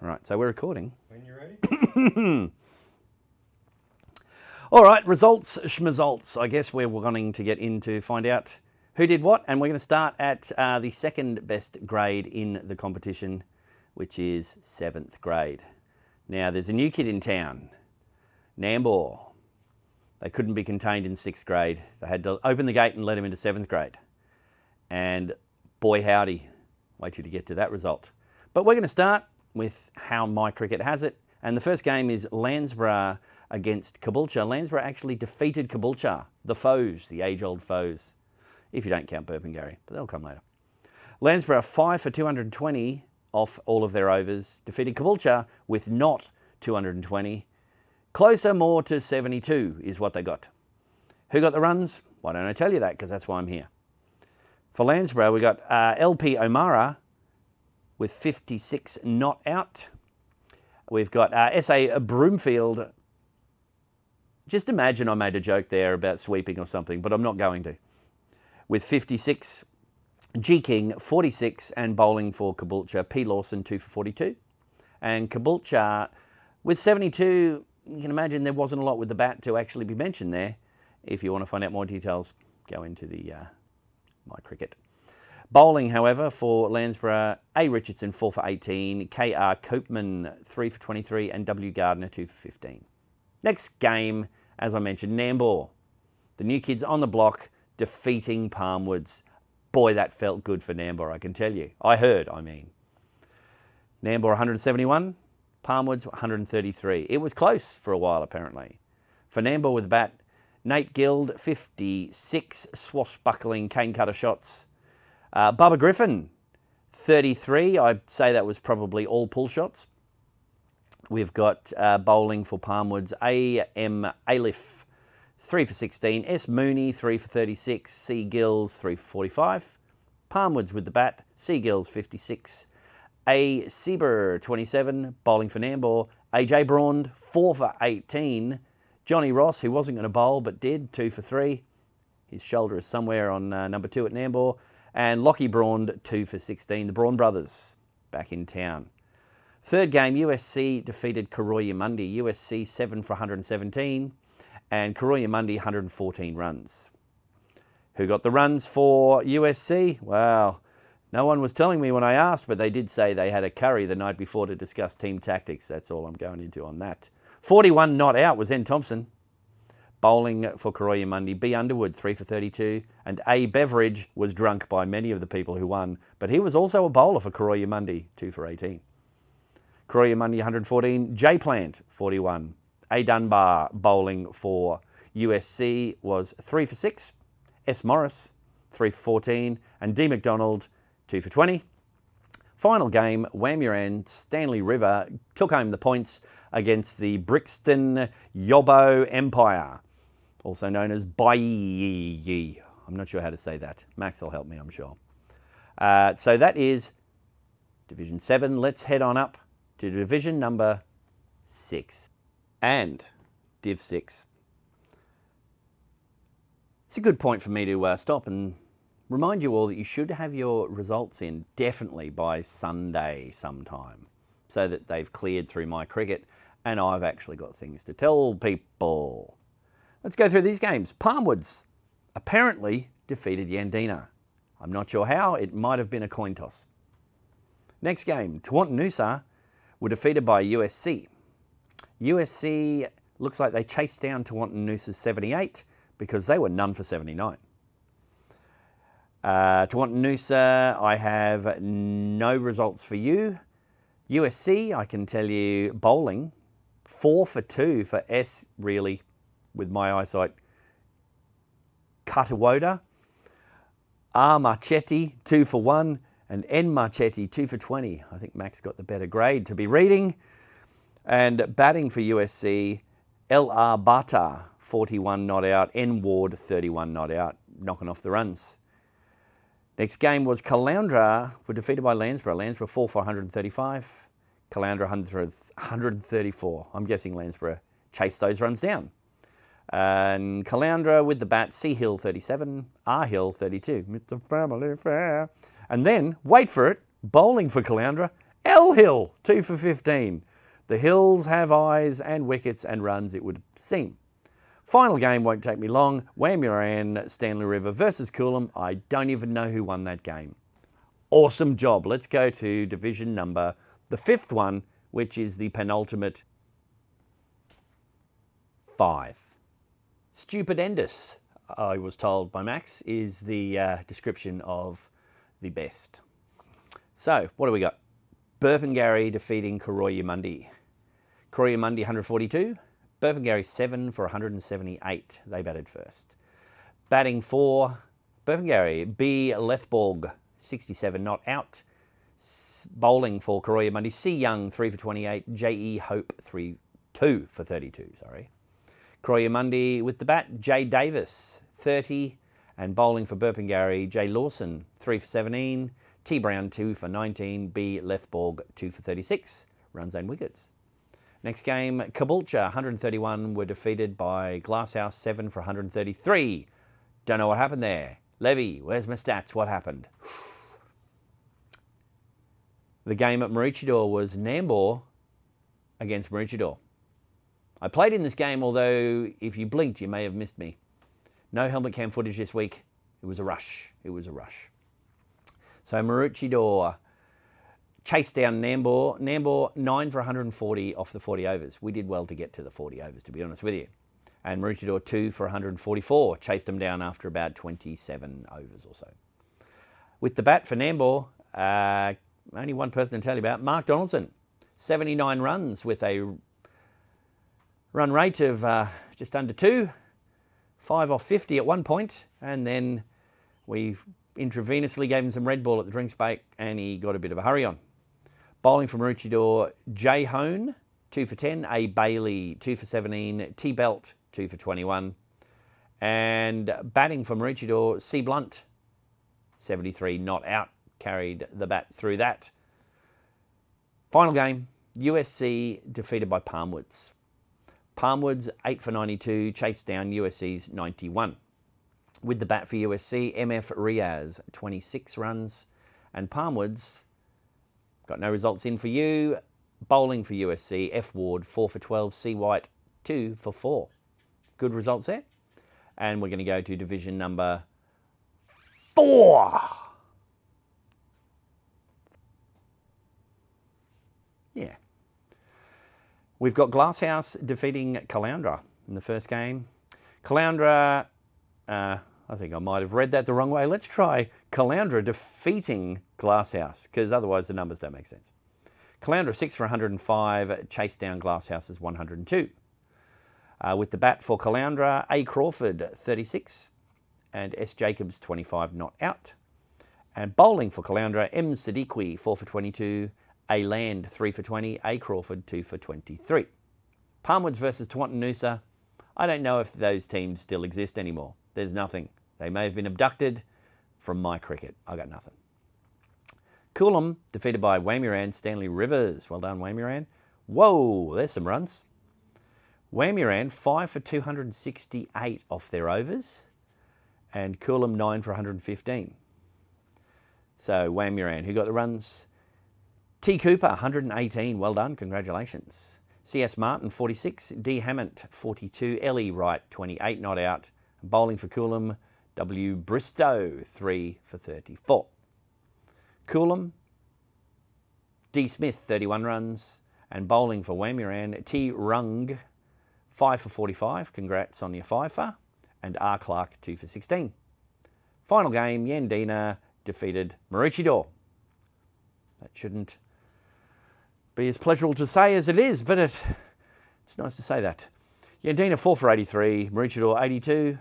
Right, so we're recording. When you're ready. All right, results, schmazults. I guess we're wanting to get in to find out who did what, and we're going to start at the second best grade in the competition, which is 7th grade. Now, there's a new kid in town, Nambour. They couldn't be contained in 6th grade. They had to open the gate and let him into 7th grade. And boy howdy, wait till you get to that result. But we're going to start with how my cricket has it. And the first game is Landsborough against Caboolture. Landsborough actually defeated Caboolture, the foes, the age-old foes, if you don't count Burpengary, but they'll come later. Landsborough 5 for 220 off all of their overs, defeated Caboolture with not 220. Closer more to 72 is what they got. Who got the runs? Why don't I tell you that, because that's why I'm here. For Landsborough, we got LP O'Mara with 56 not out. We've got SA Broomfield. Just imagine I made a joke there about sweeping or something, but I'm not going to. With 56, G King 46, and bowling for Caboolture, P Lawson 2 for 42. And Caboolture with 72, you can imagine there wasn't a lot with the bat to actually be mentioned there. If you want to find out more details, go into the My Cricket. Bowling, however, for Landsborough, A Richardson 4 for 18, KR Copeman 3 for 23, and W Gardner 2 for 15. Next game, as I mentioned, Nambour. The new kids on the block defeating Palmwoods. Boy, that felt good for Nambour, I can tell you. I mean. Nambour 171, Palmwoods 133. It was close for a while, apparently. For Nambour with the bat, Nate Guild 56, swashbuckling cane cutter shots. Bubba Griffin 33. I'd say that was probably all pull shots. We've got bowling for Palmwoods, A.M. Aliff 3 for 16, S. Mooney 3 for 36, C. Gills 3 for 45. Palmwoods with the bat, C. Gills 56, A. Sieber 27, bowling for Nambour, A.J. Braund 4 for 18, Johnny Ross, who wasn't going to bowl but did, 2 for 3. His shoulder is somewhere on number 2 at Nambour. And Lockie Braund 2 for 16. The Braun brothers back in town. Third game, USC defeated Koroyamundi. USC 7 for 117 and Koroyamundi 114 runs. Who got the runs for USC? Well, no one was telling me when I asked, but they did say they had a curry the night before to discuss team tactics. That's all I'm going into on that. 41 not out was N. Thompson. Bowling for Koroyamundi, B. Underwood 3 for 32, and A. Beveridge was drunk by many of the people who won, but he was also a bowler for Koroyamundi, 2 for 18. Koroyamundi 114, J. Plant 41. A. Dunbar bowling for USC was 3 for 6, S. Morris 3 for 14, and D. McDonald 2 for 20. Final game, Wamuran Stanley River took home the points against the Brixton Yobbo Empire, also known as Bayi. I'm not sure how to say that. Max will help me, I'm sure. So that is Division 7. Let's head on up to Division number 6 and Div 6. It's a good point for me to stop and remind you all that you should have your results in definitely by Sunday sometime, so that they've cleared through My Cricket and I've actually got things to tell people. Let's go through these games. Palmwoods apparently defeated Yandina. I'm not sure how. It might have been a coin toss. Next game, Tawantinoosa were defeated by USC. USC looks like they chased down Tawantinoosa's 78 because they were none for 79. Tawantinoosa, I have no results for you. USC, I can tell you, bowling 4 for 2 for S, really, with my eyesight. Katawoda, R Marchetti 2 for 1, and N Marchetti 2 for 20. I think Max got the better grade to be reading. And batting for USC, LR Bata 41 not out, N Ward 31 not out, knocking off the runs. Next game was Caloundra, were defeated by Landsborough. Landsborough 4 for 135, Caloundra 134. I'm guessing Landsborough chased those runs down. And Caloundra with the bat, C Hill 37, R Hill 32. It's a family affair. And then, wait for it, bowling for Caloundra, L Hill, 2 for 15. The Hills have eyes and wickets and runs, it would seem. Final game won't take me long. Wamuran, Stanley River versus Coolum. I don't even know who won that game. Awesome job. Let's go to division number, the 5th one, which is the penultimate 5. Stupendous, I was told by Max, is the description of the best. So, what do we got? Burpengary defeating Corroyumundy. Corroyumundy 142. Burpengary 7 for 178. They batted first. Batting for Burpengary, B. Lethborg, 67 not out. Bowling for Corroyumundy, C. Young, 3 for 28. J.E. Hope, 2 for 32, sorry. Corroyumundy with the bat, J. Davis, 30. And bowling for Burpengary, J. Lawson, 3 for 17. T. Brown, 2 for 19. B. Lethborg, 2 for 36. Runs and wickets. Next game, Caboolture, 131, were defeated by Glasshouse, 7 for 133. Don't know what happened there. Levy, where's my stats? What happened? The game at Maroochydore was Nambour against Maroochydore. I played in this game, although if you blinked, you may have missed me. No helmet cam footage this week. It was a rush. It was a rush. So Maroochydore chased down Nambour. Nambour, 9 for 140 off the 40 overs. We did well to get to the 40 overs, to be honest with you. And Maroochydore, 2 for 144. Chased them down after about 27 overs or so. With the bat for Nambour, only one person to tell you about, Mark Donaldson. 79 runs with a run rate of just under 2. 5 off 50 at one point. And then we intravenously gave him some Red Bull at the drinks break and he got a bit of a hurry on. Bowling for Maroochydore, J. Hone, 2 for 10. A. Bailey, 2 for 17. T. Belt, 2 for 21. And batting for Maroochydore, C. Blunt, 73 not out. Carried the bat through that. Final game, USC defeated by Palmwoods. Palmwoods, 8 for 92, chased down USC's 91. With the bat for USC, MF Riaz, 26 runs. And Palmwoods, got no results in for you. Bowling for USC, F Ward, 4 for 12. C White, 2 for 4. Good results there. And we're going to go to division number 4. Yeah. We've got Glasshouse defeating Caloundra in the first game. Caloundra, I think I might have read that the wrong way. Let's try Caloundra defeating Glasshouse, because otherwise the numbers don't make sense. Caloundra, 6 for 105, chased down Glasshouse's 102. With the bat for Caloundra, A. Crawford, 36, and S. Jacobs, 25 not out. And bowling for Caloundra, M. Sadiqui, 4 for 22, A. Land, 3 for 20, A. Crawford, 2 for 23. Palmwoods versus Tawantinoosa. I don't know if those teams still exist anymore. There's nothing. They may have been abducted from my cricket. I got nothing. Coolum defeated by Wamuran, Stanley Rivers. Well done, Wamuran. Whoa, there's some runs. Wamuran, 5 for 268 off their overs. And Coolum, 9 for 115. So Wamuran, who got the runs? T. Cooper, 118. Well done. Congratulations. C.S. Martin, 46. D. Hammond, 42. Ellie Wright, 28. Not out. Bowling for Coolum, W. Bristow, 3 for 34. Coolum, D. Smith, 31 runs. And bowling for Wamuran, T. Rung, 5 for 45. Congrats on your fifer. And R. Clark, 2 for 16. Final game, Yandina defeated Maroochydore. That shouldn't be as pleasurable to say as it is, but it's nice to say that. Yandina, 4 for 83. Maroochydore, 82.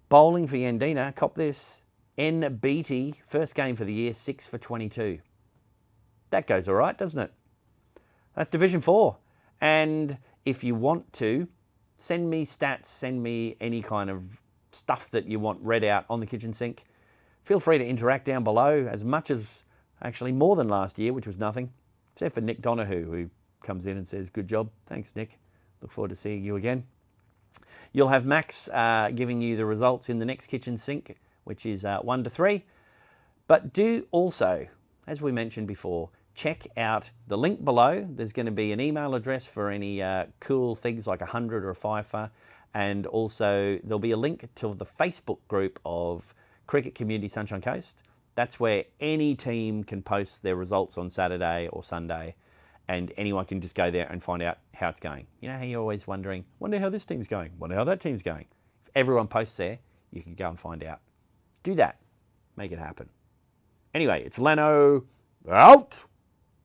Bowling for Yandina, cop this. N. Beatty, first game for the year, 6 for 22. That goes all right, doesn't it? That's Division 4. And if you want to, send me stats, send me any kind of stuff that you want read out on the kitchen sink. Feel free to interact down below as much as, actually more than last year, which was nothing, except for Nick Donahue, who comes in and says, good job. Thanks, Nick. Look forward to seeing you again. You'll have Max giving you the results in the next kitchen sink, which is 1 to 3. But do also, as we mentioned before, check out the link below. There's going to be an email address for any cool things like 100 or a fifer, and also there'll be a link to the Facebook group of Cricket Community Sunshine Coast. That's where any team can post their results on Saturday or Sunday, and anyone can just go there and find out how it's going. You know how you're always wondering, wonder how this team's going, wonder how that team's going. If everyone posts there, you can go and find out. Do that. Make it happen. Anyway, it's Lanno out.